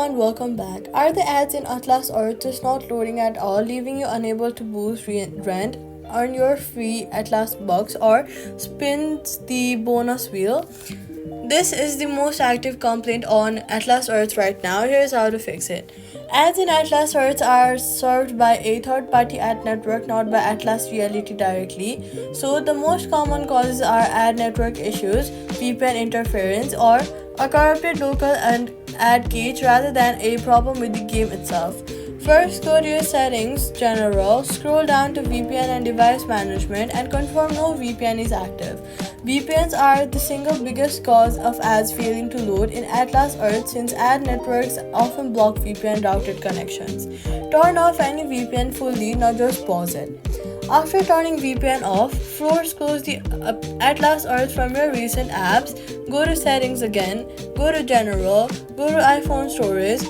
everyone, welcome back. Are the ads in Atlas Earth just not loading at all, leaving you unable to boost rent, earn your free Atlas bucks, or spin the bonus wheel? This is the most active complaint on Atlas Earth right now. Here's how to fix it. Ads in Atlas Earth are served by a third party ad network, not by Atlas Reality directly. So, the most common causes are ad network issues, VPN interference, or a corrupted local and ad cage rather than a problem with the game itself. First, go to your settings, general, scroll down to VPN and device management and confirm no VPN is active. VPNs are the single biggest cause of ads failing to load in Atlas Earth since ad networks often block VPN routed connections. Turn off any VPN fully, not just pause it. After turning VPN off, force close the Atlas Earth from your recent apps, go to settings again, go to general, go to iPhone storage,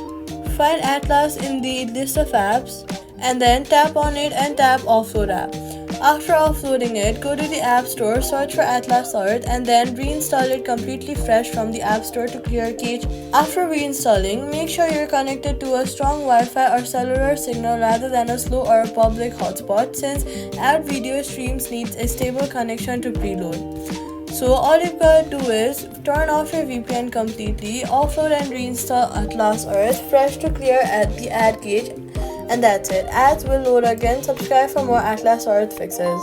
find Atlas in the list of apps, and then tap on it and tap Offload app. After offloading it, go to the App Store, search for Atlas Earth, and then reinstall it completely fresh from the App Store to clear cache. After reinstalling, make sure you're connected to a strong Wi-Fi or cellular signal rather than a slow or a public hotspot, since ad video streams needs a stable connection to preload. So all you've got to do is turn off your VPN completely, offload and reinstall Atlas Earth fresh to clear at the ad cage, and that's it. Ads will load again. Subscribe for more Atlas Earth fixes.